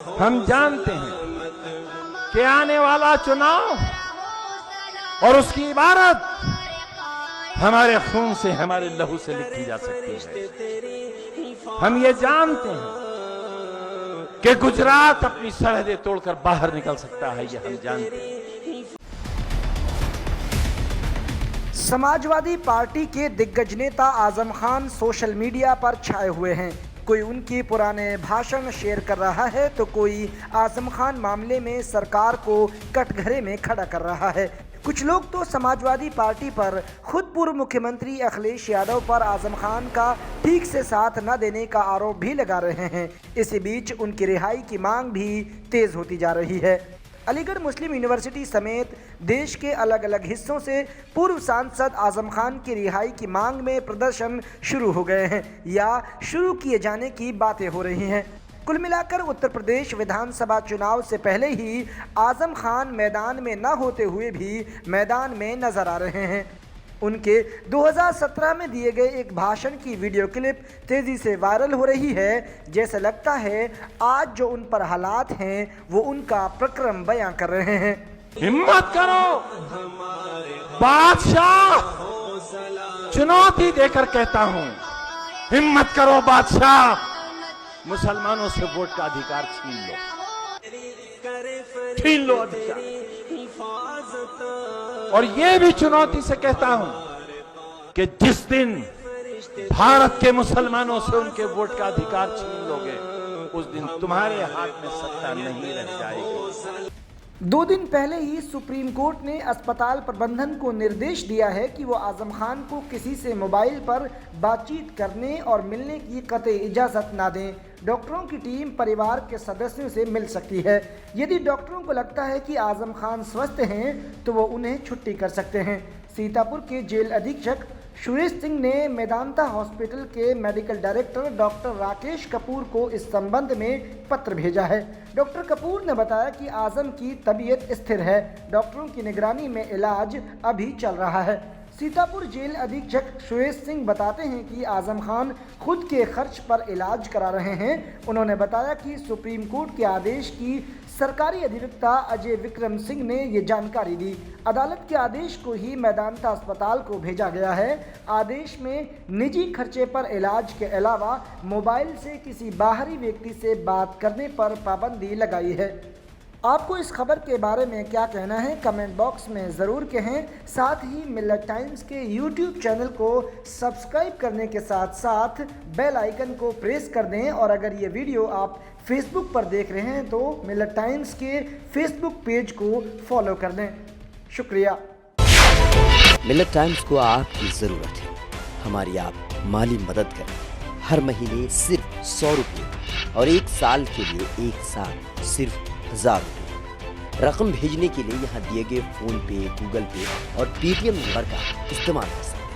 हम जानते हैं कि आने वाला चुनाव और उसकी इबारत हमारे खून से, हमारे लहू से लिखी जा सकती है। हम ये जानते हैं कि गुजरात अपनी सरहदें तोड़कर बाहर निकल सकता है, ये हम जानते हैं। समाजवादी पार्टी के दिग्गज नेता आजम खान सोशल मीडिया पर छाए हुए हैं। कोई उनके पुराने भाषण शेयर कर रहा है तो कोई आजम खान मामले में सरकार को कटघरे में खड़ा कर रहा है। कुछ लोग तो समाजवादी पार्टी पर खुद पूर्व मुख्यमंत्री अखिलेश यादव पर आजम खान का ठीक से साथ न देने का आरोप भी लगा रहे हैं। इसी बीच उनकी रिहाई की मांग भी तेज होती जा रही है। अलीगढ़ मुस्लिम यूनिवर्सिटी समेत देश के अलग अलग हिस्सों से पूर्व सांसद आजम खान की रिहाई की मांग में प्रदर्शन शुरू हो गए हैं या शुरू किए जाने की बातें हो रही हैं। कुल मिलाकर उत्तर प्रदेश विधानसभा चुनाव से पहले ही आजम खान मैदान में न होते हुए भी मैदान में नजर आ रहे हैं। उनके 2017 में दिए गए एक भाषण की वीडियो क्लिप तेजी से वायरल हो रही है। जैसे लगता है आज जो उन पर हालात हैं वो उनका प्रक्रम बयां कर रहे हैं। हिम्मत करो, बादशाह चुनौती देकर कहता हूं, हिम्मत करो बादशाह, मुसलमानों से वोट का अधिकार छीन लो अधिकार। और ये भी चुनौती से कहता हूं कि जिस दिन भारत के मुसलमानों से उनके वोट का अधिकार छीन लोगे, उस दिन तुम्हारे हाथ में सत्ता नहीं रह जाएगी। 2 दिन पहले ही सुप्रीम कोर्ट ने अस्पताल प्रबंधन को निर्देश दिया है कि वो आजम खान को किसी से मोबाइल पर बातचीत करने और मिलने की कतई इजाज़त ना दें। डॉक्टरों की टीम परिवार के सदस्यों से मिल सकती है। यदि डॉक्टरों को लगता है कि आजम खान स्वस्थ हैं तो वो उन्हें छुट्टी कर सकते हैं। सीतापुर के जेल अधीक्षक सुरेश सिंह ने मेदांता हॉस्पिटल के medical director doctor Rakesh Kapoor को इस संबंध में पत्र भेजा है। डॉक्टर कपूर ने बताया कि आजम की तबीयत स्थिर है, डॉक्टरों की निगरानी में इलाज अभी चल रहा है। सीतापुर जेल अधीक्षक सुरेश सिंह बताते हैं कि आजम खान खुद के खर्च पर इलाज करा रहे हैं। उन्होंने बताया कि सुप्रीम कोर्ट के आदेश की सरकारी अधिवक्ता अजय विक्रम सिंह ने ये जानकारी दी। अदालत के आदेश को ही मेदांता अस्पताल को भेजा गया है। आदेश में निजी खर्चे पर इलाज के अलावा मोबाइल से किसी बाहरी व्यक्ति से बात करने पर पाबंदी लगाई है। आपको इस खबर के बारे में क्या कहना है, कमेंट बॉक्स में ज़रूर कहें। साथ ही मिल्लत टाइम्स के यूट्यूब चैनल को सब्सक्राइब करने के साथ साथ बेल आइकन को प्रेस कर दें। और अगर ये वीडियो आप फेसबुक पर देख रहे हैं तो मिल्लत टाइम्स के फेसबुक पेज को फॉलो कर दें। शुक्रिया। मिल्लत टाइम्स को आपकी ज़रूरत है, हमारी आप माली मदद करें। हर महीने सिर्फ 100 रुपये और 1 साल के लिए एक साथ सिर्फ 1000 रुपये। रकम भेजने के लिए यहाँ दिए गए फोन पे, गूगल पे और पेटीएम नंबर का इस्तेमाल कर सकते हैं।